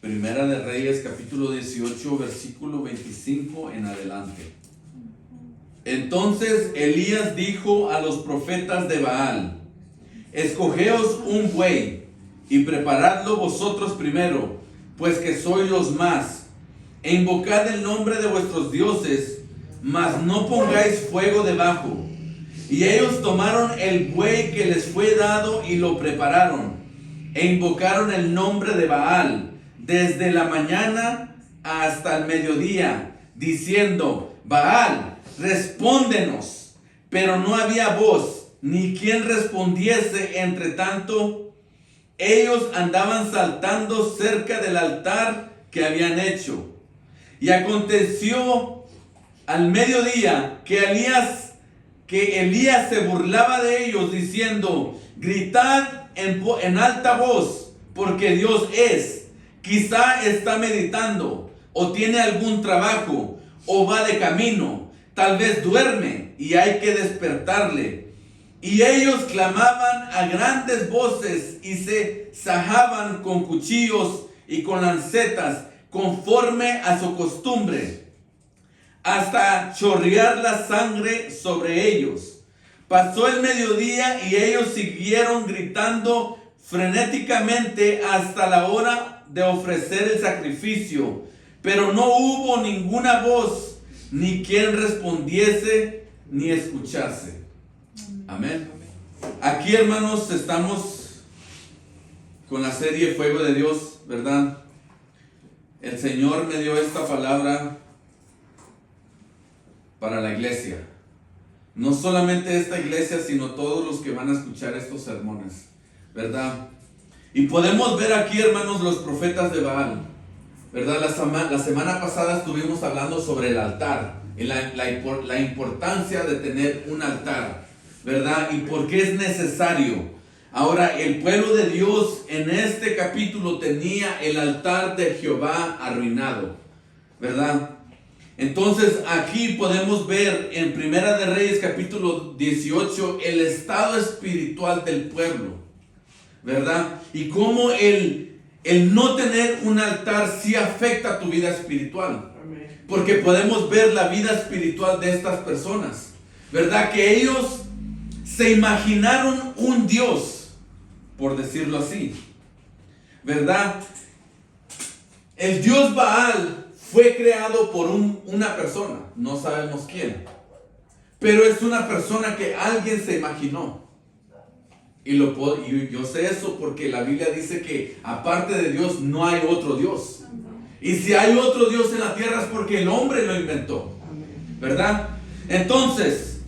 Primera de Reyes, capítulo 18, versículo 25 en adelante. Entonces Elías dijo a los profetas de Baal: escogeos un buey y preparadlo vosotros primero, pues que sois los más, e invocad el nombre de vuestros dioses, mas no pongáis fuego debajo. Y ellos tomaron el buey que les fue dado y lo prepararon, e invocaron el nombre de Baal desde la mañana hasta el mediodía, diciendo: Baal, respóndenos. Pero no había voz, ni quien respondiese. Entre tanto, ellos andaban saltando cerca del altar que habían hecho. Y aconteció al mediodía que Elías se burlaba de ellos, diciendo: gritad en alta voz, porque Dios es. Quizá está meditando, o tiene algún trabajo, o va de camino. Tal vez duerme y hay que despertarle. Y ellos clamaban a grandes voces y se sajaban con cuchillos y con lancetas, conforme a su costumbre, hasta chorrear la sangre sobre ellos. Pasó el mediodía y ellos siguieron gritando frenéticamente hasta la hora de ofrecer el sacrificio, pero no hubo ninguna voz, ni quien respondiese, ni escuchase. Amén. Aquí, hermanos, estamos con la serie Fuego de Dios, ¿verdad? El Señor me dio esta palabra para la iglesia. No solamente esta iglesia, sino todos los que van a escuchar estos sermones, ¿verdad? Y podemos ver aquí, hermanos, los profetas de Baal, ¿verdad? La semana pasada estuvimos hablando sobre el altar, y la importancia de tener un altar, ¿verdad? Y por qué es necesario. Ahora, el pueblo de Dios en este capítulo tenía el altar de Jehová arruinado, ¿verdad? Entonces aquí podemos ver en Primera de Reyes capítulo 18 el estado espiritual del pueblo, ¿verdad? Y cómo el no tener un altar sí afecta tu vida espiritual. Porque podemos ver la vida espiritual de estas personas, ¿verdad? Que ellos se imaginaron un Dios, por decirlo así, ¿verdad? El Dios Baal fue creado por una persona, no sabemos quién, pero es una persona que alguien se imaginó. Y yo sé eso porque la Biblia dice que aparte de Dios no hay otro Dios. Y si hay otro Dios en la tierra es porque el hombre lo inventó, ¿verdad? Entonces,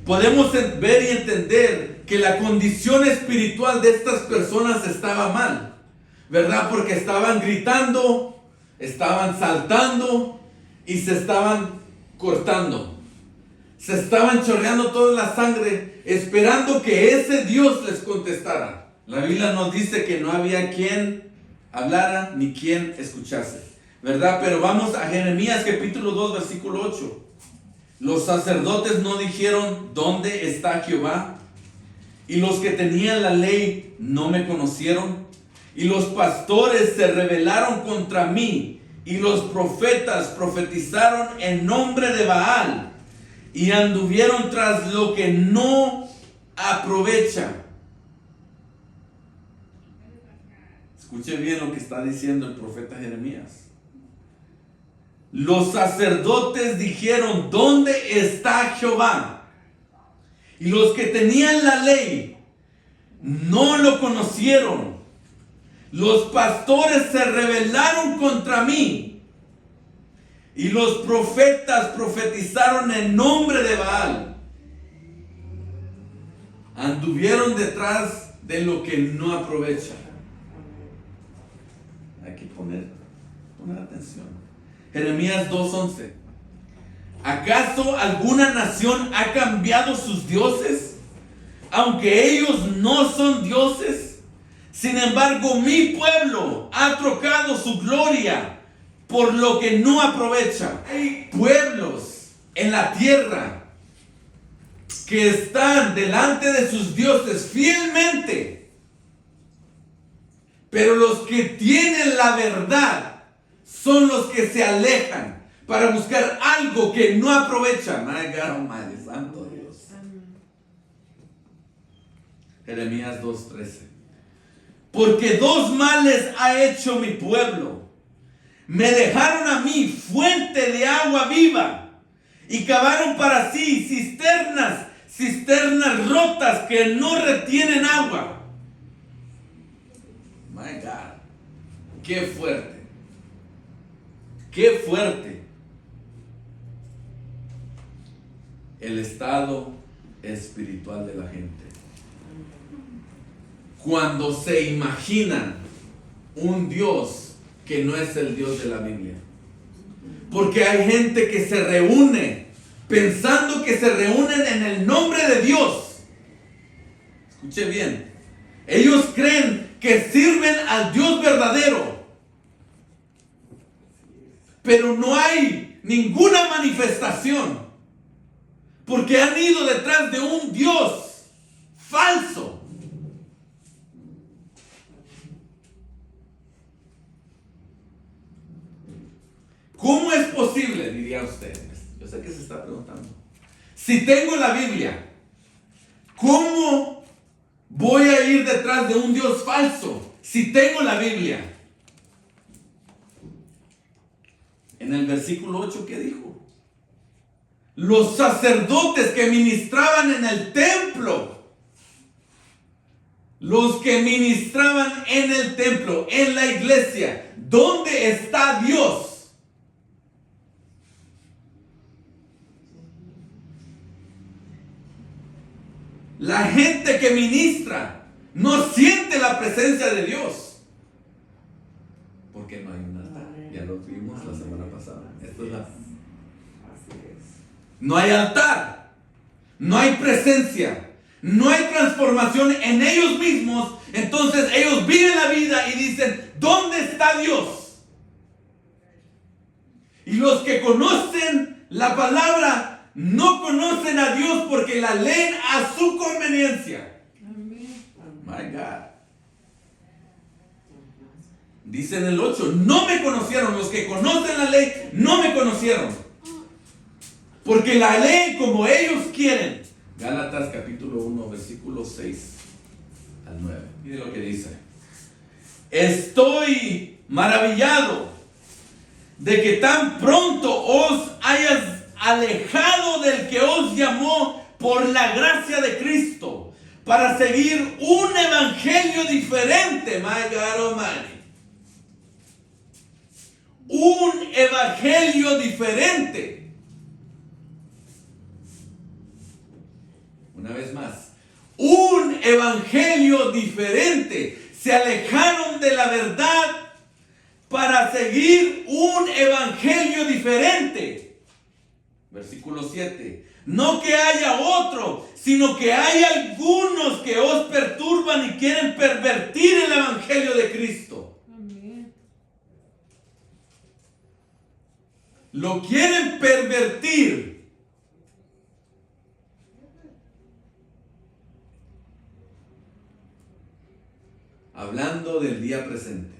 podemos ver y entender que la condición espiritual de estas personas estaba mal, ¿verdad? Porque estaban gritando, estaban saltando y se estaban cortando. Se estaban chorreando toda la sangre, esperando que ese Dios les contestara. La Biblia nos dice que no había quien hablara ni quien escuchase, ¿verdad? Pero vamos a Jeremías capítulo 2, versículo 8. Los sacerdotes no dijeron: ¿dónde está Jehová? Y los que tenían la ley no me conocieron. Y los pastores se rebelaron contra mí. Y los profetas profetizaron en nombre de Baal. Y anduvieron tras lo que no aprovecha. Escuche bien lo que está diciendo el profeta Jeremías. Los sacerdotes dijeron: ¿dónde está Jehová? Y los que tenían la ley no lo conocieron. Los pastores se rebelaron contra mí. Y los profetas profetizaron en nombre de Baal. Anduvieron detrás de lo que no aprovecha. Hay que poner atención. Jeremías 2:11. ¿Acaso alguna nación ha cambiado sus dioses, aunque ellos no son dioses? Sin embargo, mi pueblo ha trocado su gloria por lo que no aprovecha. Hay pueblos en la tierra que están delante de sus dioses fielmente, Pero los que tienen la verdad son los que se alejan para buscar algo que no aprovechan. My God, Almighty, santo Dios. Jeremías 2:13. Porque dos males ha hecho mi pueblo. Me dejaron a mí fuente de agua viva y cavaron para sí cisternas rotas que no retienen agua. My God, qué fuerte, qué fuerte el estado espiritual de la gente. Cuando se imaginan un Dios que no es el Dios de la Biblia. Porque hay gente que se reúne pensando que se reúnen en el nombre de Dios. Escuche bien. Ellos creen que sirven al Dios verdadero. Pero no hay ninguna manifestación. Porque han ido detrás de un Dios falso. ¿Cómo es posible, diría usted? Yo sé que se está preguntando. Si tengo la Biblia, ¿cómo voy a ir detrás de un Dios falso si tengo la Biblia? En el versículo 8, ¿qué dijo? Los sacerdotes que ministraban en el templo, los que ministraban en el templo, en la iglesia, ¿dónde está Dios? La gente que ministra no siente la presencia de Dios. Porque no hay un altar. Ya lo vimos la semana pasada. No hay altar. No hay presencia. No hay transformación en ellos mismos. Entonces ellos viven la vida y dicen, ¿dónde está Dios? Y los que conocen la palabra no conocen a Dios porque la leen a su conveniencia. My God. Dice en el 8, no me conocieron. Los que conocen la ley no me conocieron. Porque la leen como ellos quieren. Gálatas capítulo 1, versículos 6 al 9. Mire lo que dice. Estoy maravillado de que tan pronto os hayas alejado del que os llamó por la gracia de Cristo para seguir un evangelio diferente. My God Almighty. Un evangelio diferente. Una vez más, un evangelio diferente. Se alejaron de la verdad para seguir un evangelio diferente. Versículo 7. No que haya otro, sino que hay algunos que os perturban y quieren pervertir el evangelio de Cristo. Amén. Lo quieren pervertir. Hablando del día presente.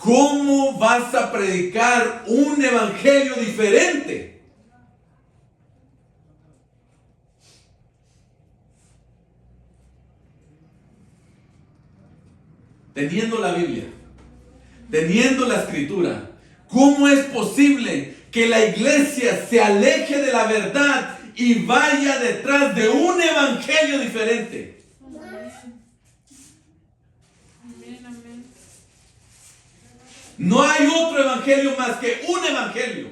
¿Cómo vas a predicar un evangelio diferente? Teniendo la Biblia, teniendo la Escritura, ¿cómo es posible que la iglesia se aleje de la verdad y vaya detrás de un evangelio diferente? No hay otro evangelio más que un evangelio.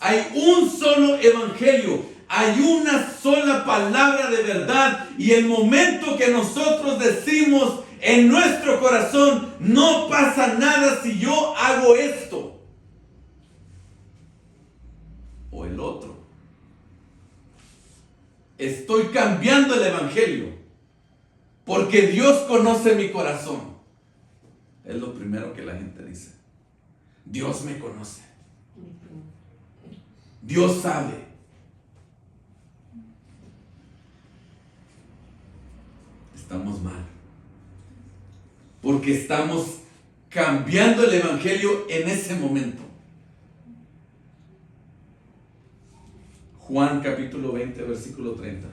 Hay un solo evangelio. Hay una sola palabra de verdad. Y el momento que nosotros decimos en nuestro corazón, no pasa nada si yo hago esto o el otro. Estoy cambiando el evangelio. Porque Dios conoce mi corazón. Es lo primero que la gente dice. Dios me conoce. Dios sabe. estamos mal. Porque estamos cambiando el evangelio en ese momento. Juan capítulo 20, versículo 30.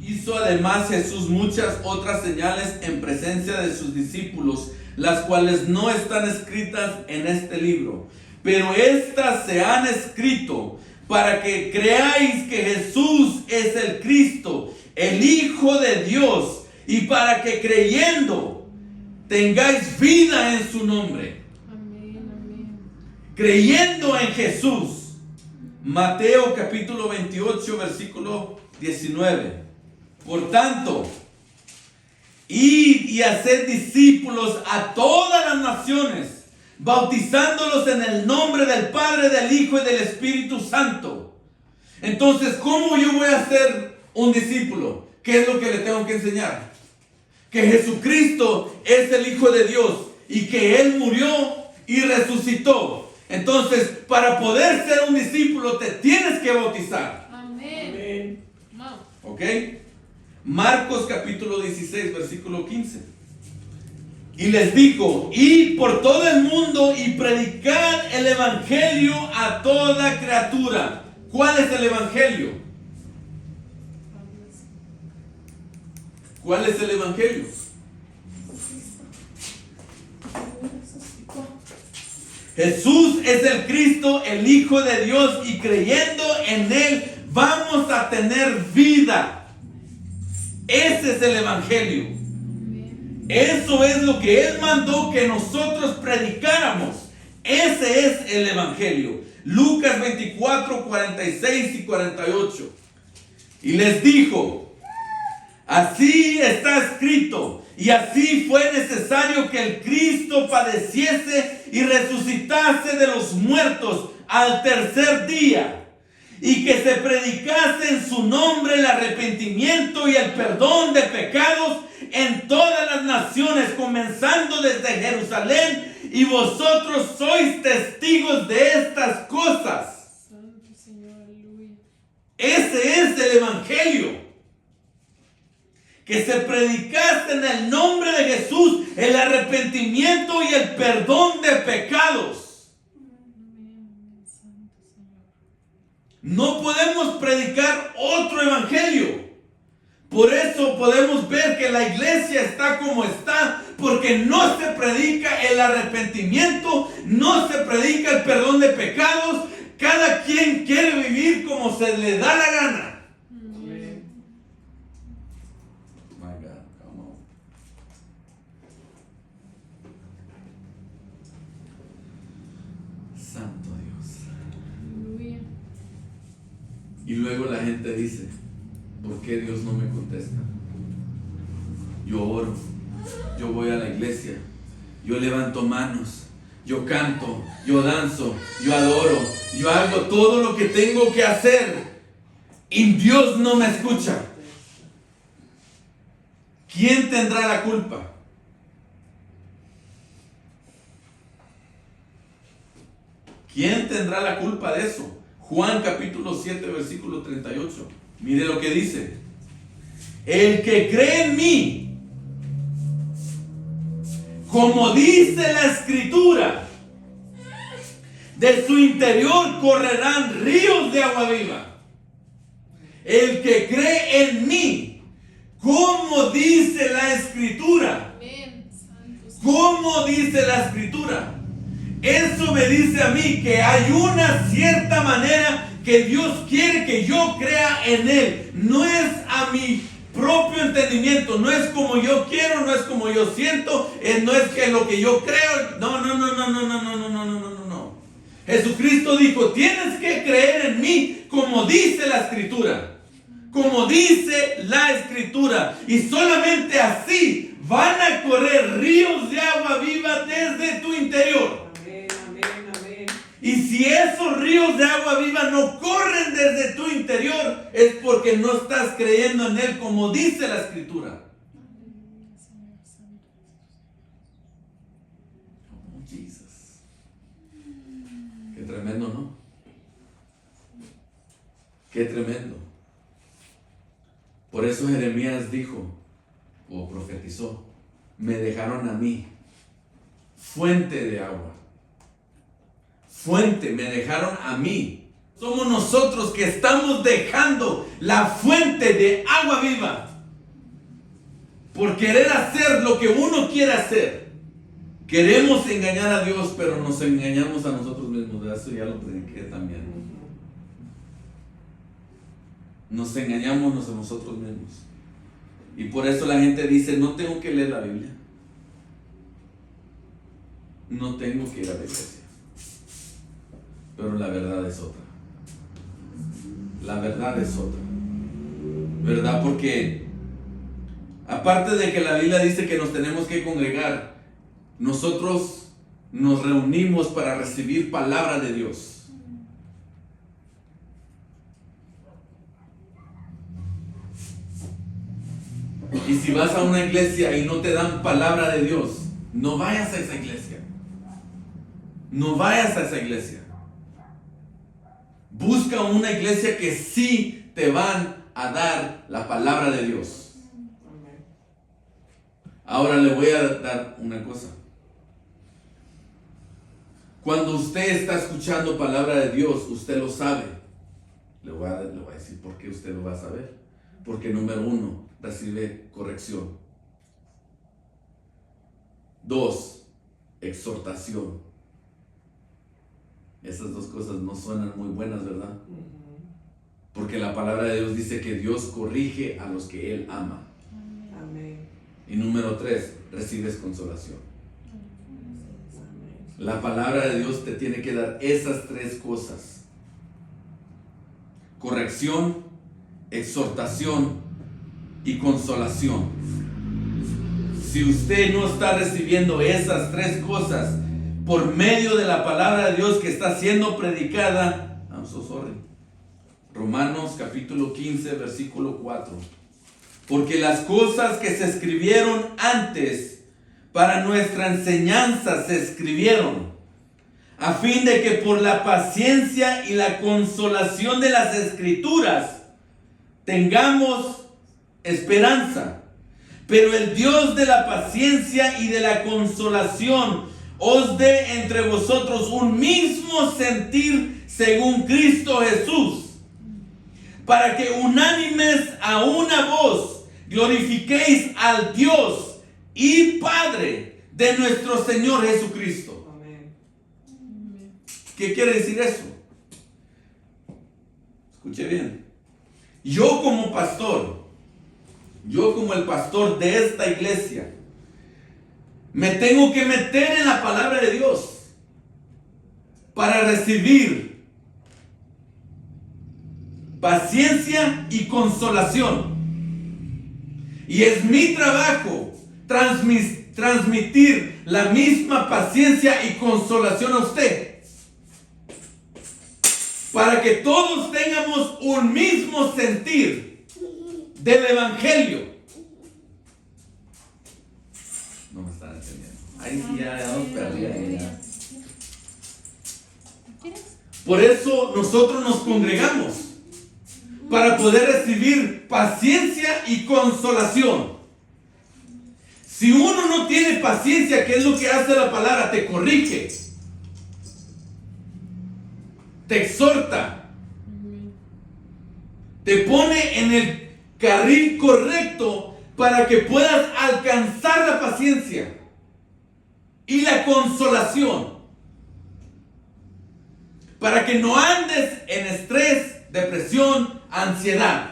Hizo además Jesús muchas otras señales en presencia de sus discípulos, las cuales no están escritas en este libro, pero estas se han escrito para que creáis que Jesús es el Cristo, el Hijo de Dios, y para que creyendo tengáis vida en su nombre. Amén, amén. Creyendo en Jesús. Mateo capítulo 28, versículo 19. Por tanto, id y haced discípulos a todas las naciones, bautizándolos en el nombre del Padre, del Hijo y del Espíritu Santo. Entonces, ¿cómo yo voy a ser un discípulo? ¿Qué es lo que le tengo que enseñar? Que Jesucristo es el Hijo de Dios y que Él murió y resucitó. Entonces, para poder ser un discípulo, te tienes que bautizar. Amén. No. ¿Ok? Marcos capítulo 16, versículo 15. Y les dijo: id por todo el mundo y predicad el evangelio a toda criatura. ¿Cuál es el evangelio? ¿Cuál es el evangelio? Jesús es el Cristo, el Hijo de Dios, y creyendo en Él vamos a tener vida. Ese es el evangelio. Eso es lo que Él mandó que nosotros predicáramos. Ese es el evangelio. Lucas 24, 46 y 48. Y les dijo: así está escrito, y así fue necesario que el Cristo padeciese y resucitase de los muertos al tercer día, y que se predicase en su nombre el arrepentimiento y el perdón de pecados en todas las naciones, comenzando desde Jerusalén, y vosotros sois testigos de estas cosas. Santo Señor, aleluya. Ese es el evangelio. Que se predicase en el nombre de Jesús el arrepentimiento y el perdón de pecados. Amén, Santo Señor. No podemos predicar otro evangelio. Por eso podemos ver que la iglesia está como está, porque no se predica el arrepentimiento, no se predica el perdón de pecados. Cada quien quiere vivir como se le da la gana. Amén. My God, come on. Santo Dios. Aleluya. Y luego la gente dice: ¿por qué Dios no me contesta? Yo oro, yo voy a la iglesia, yo levanto manos, yo canto, yo danzo, yo adoro, yo hago todo lo que tengo que hacer y Dios no me escucha. ¿Quién tendrá la culpa? ¿Quién tendrá la culpa de eso? Juan capítulo 7, versículo 38. Mire lo que dice: el que cree en mí, como dice la escritura, de su interior correrán ríos de agua viva. El que cree en mí, como dice la escritura. Amén, Santo Señor. ¿Cómo dice la escritura? Eso me dice a mí que hay una cierta manera que Dios quiere que yo crea en Él. No es a mi propio entendimiento, no es como yo quiero, no es como yo siento, no es que lo que yo creo. No. Jesucristo dijo: tienes que creer en mí como dice la escritura. Como dice la escritura. Y solamente así van a correr ríos de agua viva desde tu interior. Amén, amén, amén. Y si esos ríos de agua viva no corren desde tu interior, es porque no estás creyendo en Él como dice la escritura. Aleluya, Señor Santo. Oh, Jesus. Qué tremendo, ¿no? Qué tremendo. Por eso Jeremías dijo o profetizó: me dejaron a mí fuente de agua. Fuente, me dejaron a mí. Somos nosotros que estamos dejando la fuente de agua viva por querer hacer lo que uno quiere hacer. Queremos engañar a Dios, pero nos engañamos a nosotros mismos. De eso ya lo prediqué también. Nos engañamos a nosotros mismos. Y por eso la gente dice: no tengo que leer la Biblia, no tengo que ir a la iglesia. Pero la verdad es otra. La verdad es otra. ¿Verdad? Porque aparte de que la Biblia dice que nos tenemos que congregar, nosotros nos reunimos para recibir palabra de Dios. Y si vas a una iglesia y no te dan palabra de Dios, no vayas a esa iglesia. No vayas a esa iglesia. Busca una iglesia que sí te van a dar la palabra de Dios. Ahora le voy a dar una cosa. Cuando usted está escuchando palabra de Dios, usted lo sabe. Le voy a decir por qué usted lo va a saber. Porque número 1, recibe corrección. 2, exhortación. Esas dos cosas no suenan muy buenas, ¿verdad? Porque la palabra de Dios dice que Dios corrige a los que Él ama. Amén. Y número 3, recibes consolación. La palabra de Dios te tiene que dar esas 3 cosas: corrección, exhortación y consolación. Si usted no está recibiendo esas 3 cosas por medio de la palabra de Dios que está siendo predicada, I'm so sorry. Romanos capítulo 15, versículo 4. Porque las cosas que se escribieron antes para nuestra enseñanza se escribieron, a fin de que por la paciencia y la consolación de las Escrituras tengamos esperanza. Pero el Dios de la paciencia y de la consolación os dé entre vosotros un mismo sentir según Cristo Jesús, para que unánimes a una voz glorifiquéis al Dios y Padre de nuestro Señor Jesucristo. Amén. ¿Qué quiere decir eso? Escuche bien. Yo como pastor, yo como el pastor de esta iglesia, me tengo que meter en la palabra de Dios para recibir paciencia y consolación. Y es mi trabajo transmitir la misma paciencia y consolación a usted, para que todos tengamos un mismo sentir del Evangelio. No me están entendiendo. Ahí sí ya nos perdí ahí ya. Por eso nosotros nos congregamos, para poder recibir paciencia y consolación. Si uno no tiene paciencia, ¿qué es lo que hace la palabra? Te corrige, te exhorta, te pone en el carril correcto para que puedas alcanzar la paciencia y la consolación, para que no andes en estrés, depresión, ansiedad.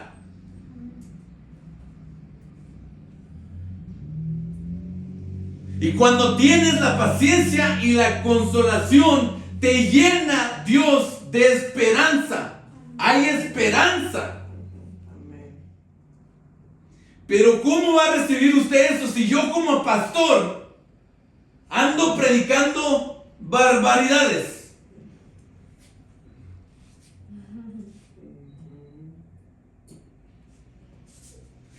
Y cuando tienes la paciencia y la consolación, te llena Dios de esperanza. Hay esperanza. Pero ¿cómo va a recibir usted eso si yo como pastor ando predicando barbaridades?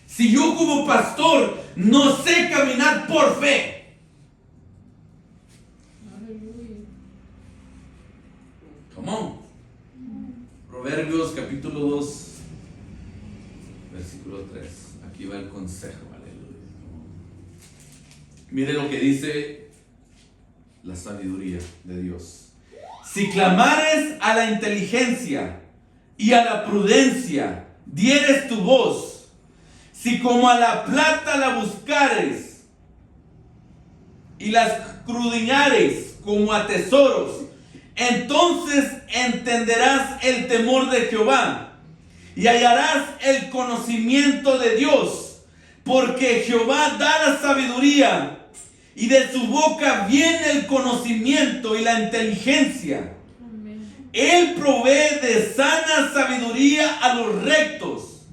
Si yo como pastor no sé caminar por fe. Aleluya. Come on. Proverbios capítulo 2, versículo 3. Mire lo que dice la sabiduría de Dios. Si clamares a la inteligencia y a la prudencia, dieres tu voz. Si como a la plata la buscares y la escudriñares como a tesoros, entonces entenderás el temor de Jehová y hallarás el conocimiento de Dios, porque Jehová da la sabiduría y de su boca viene el conocimiento y la inteligencia. Amén. Él provee de sana sabiduría a los rectos,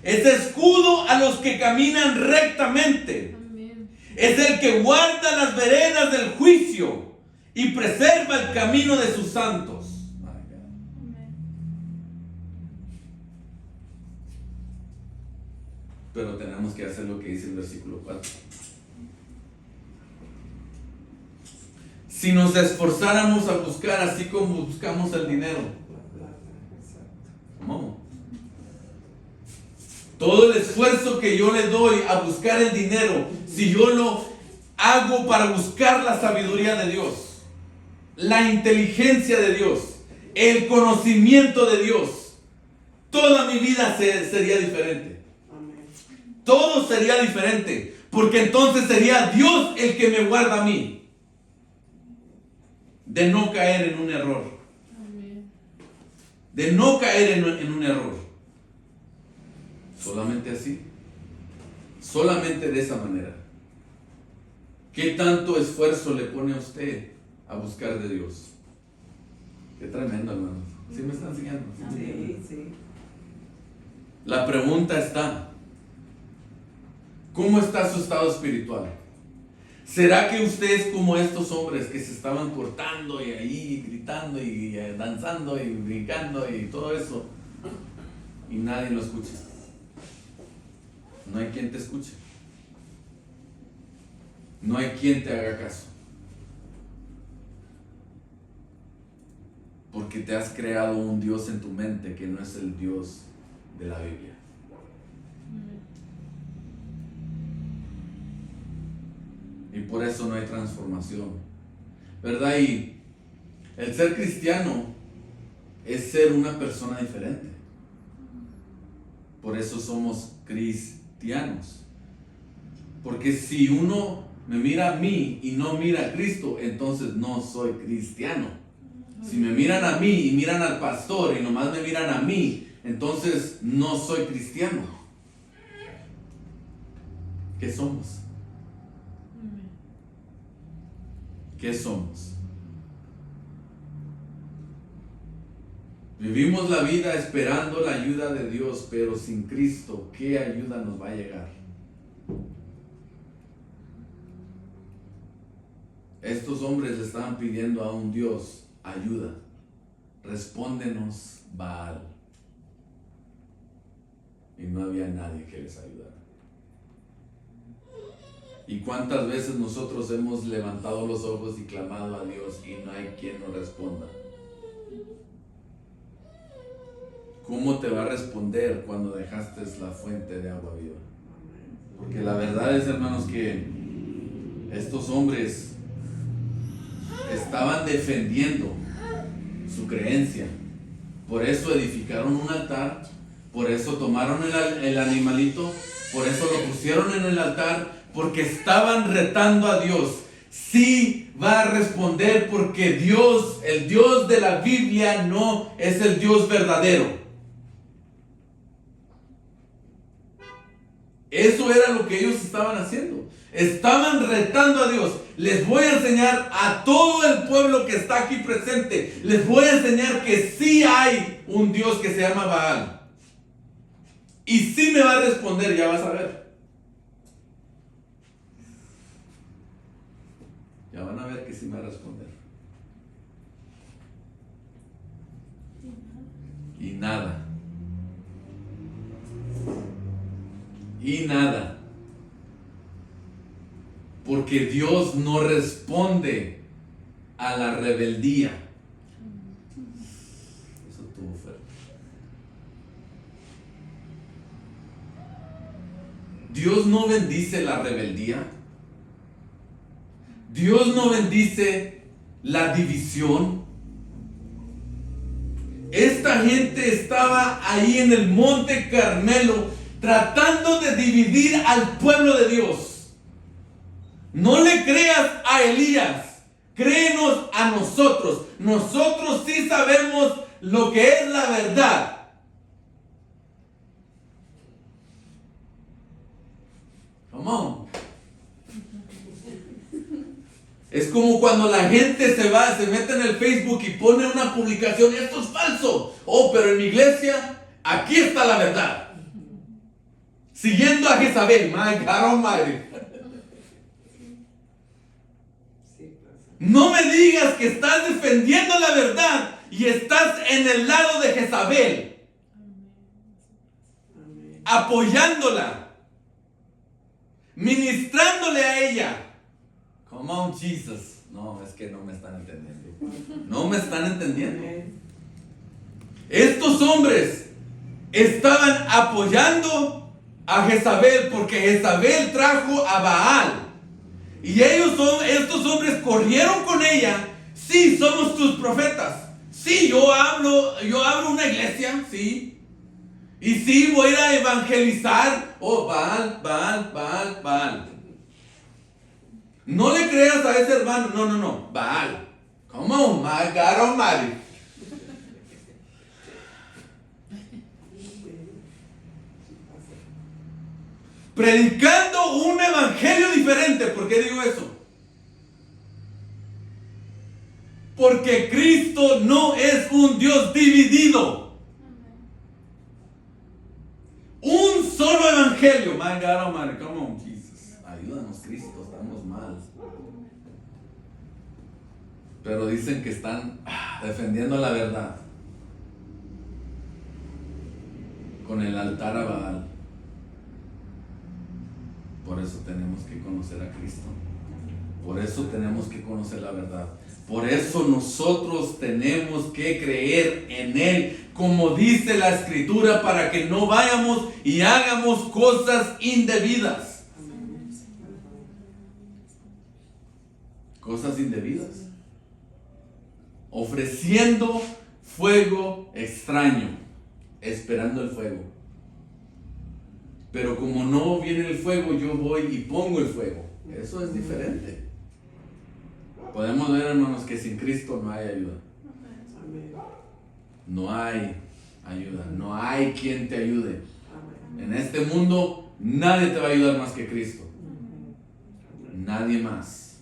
es escudo a los que caminan rectamente. Amén. Es el que guarda las veredas del juicio y preserva el camino de sus santos. Amén. Pero tenemos que hacer lo que dice el versículo 4. Si nos esforzáramos a buscar así como buscamos el dinero. ¿Cómo? Todo el esfuerzo que yo le doy a buscar el dinero, si yo lo hago para buscar la sabiduría de Dios, la inteligencia de Dios, el conocimiento de Dios, toda mi vida sería diferente. Todo sería diferente, porque entonces sería Dios el que me guarda a mí de no caer en un error. Amén. De no caer en un error. Solamente así. Solamente de esa manera. ¿Qué tanto esfuerzo le pone a usted a buscar de Dios? Qué tremendo, hermano. ¿Sí me están siguiendo? Sí, sí. La pregunta está: ¿cómo está su estado espiritual? ¿Será que usted es como estos hombres que se estaban cortando y ahí gritando y danzando y brincando y todo eso y nadie lo escucha? No hay quien te escuche. No hay quien te haga caso. Porque te has creado un Dios en tu mente que no es el Dios de la Biblia. Y por eso no hay transformación, ¿verdad? Y el ser cristiano es ser una persona diferente. Por eso somos cristianos. Porque si uno me mira a mí y no mira a Cristo, entonces no soy cristiano. Si me miran a mí y miran al pastor y nomás me miran a mí, entonces no soy cristiano. ¿Qué somos? ¿Qué somos? Vivimos la vida esperando la ayuda de Dios, pero sin Cristo, ¿qué ayuda nos va a llegar? Estos hombres le estaban pidiendo a un Dios ayuda. Respóndenos, Baal. Y no había nadie que les ayudara. ¿Y cuántas veces nosotros hemos levantado los ojos y clamado a Dios y no hay quien nos responda? ¿Cómo te va a responder cuando dejaste la fuente de agua viva? Porque la verdad es, hermanos, que estos hombres estaban defendiendo su creencia. Por eso edificaron un altar, por eso tomaron el animalito, por eso lo pusieron en el altar, porque estaban retando a Dios. Sí va a responder, porque Dios, el Dios de la Biblia, no es el Dios verdadero. Eso era lo que ellos estaban haciendo. Estaban retando a Dios. Les voy a enseñar a todo el pueblo que está aquí presente. Les voy a enseñar que sí hay un Dios que se llama Baal. Y sí me va a responder, ya vas a ver. Ya van a ver que sí me va a responder. Y nada. Y nada. Porque Dios no responde a la rebeldía. Eso estuvo fuerte. Dios no bendice la rebeldía. Dios no bendice la división. Esta gente estaba ahí en el Monte Carmelo tratando de dividir al pueblo de Dios. No le creas a Elías, créenos a nosotros. Nosotros sí sabemos lo que es la verdad. Come on. Es como cuando la gente se mete en el Facebook y pone una publicación, esto es falso. Oh, pero en mi iglesia, aquí está la verdad. Siguiendo a Jezabel, my God Almighty. No me digas que estás defendiendo la verdad y estás en el lado de Jezabel, apoyándola, ministrándole a ella. Come on, Jesus. No, es que no me están entendiendo. No me están entendiendo. Estos hombres estaban apoyando a Jezabel porque Jezabel trajo a Baal. Y estos hombres corrieron con ella. Sí, somos tus profetas. Sí, yo abro una iglesia, sí. Y sí, voy a ir a evangelizar. Oh, Baal, Baal, Baal, Baal. No le creas a ese hermano. No. Baal. Come on, my God Almighty. Predicando un evangelio diferente. ¿Por qué digo eso? Porque Cristo no es un Dios dividido. Un solo evangelio. My God Almighty. Come on, Jesus. Ayúdanos, Cristo. Estamos mal. Pero dicen que están defendiendo la verdad con el altar a Baal. Por eso tenemos que conocer a Cristo. Por eso tenemos que conocer la verdad. Por eso nosotros tenemos que creer en Él, como dice la Escritura, para que no vayamos y hagamos cosas indebidas. Cosas indebidas. Ofreciendo fuego extraño, esperando el fuego. Pero como no viene el fuego, yo voy y pongo el fuego. Eso es diferente. Podemos ver, hermanos, que sin Cristo no hay ayuda. No hay ayuda. No hay quien te ayude. En este mundo nadie te va a ayudar más que Cristo. Nadie más.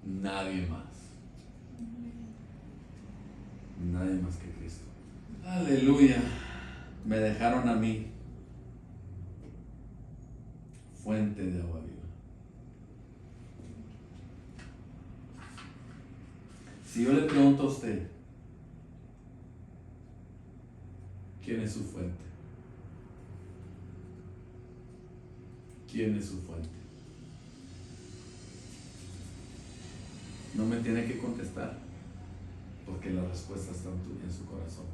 Nadie más. Nadie más que Cristo. Aleluya. Me dejaron a mí fuente de agua viva. Si yo le pregunto a usted, ¿quién es su fuente? ¿Quién es su fuente? No me tiene que contestar, porque la respuesta está en su corazón.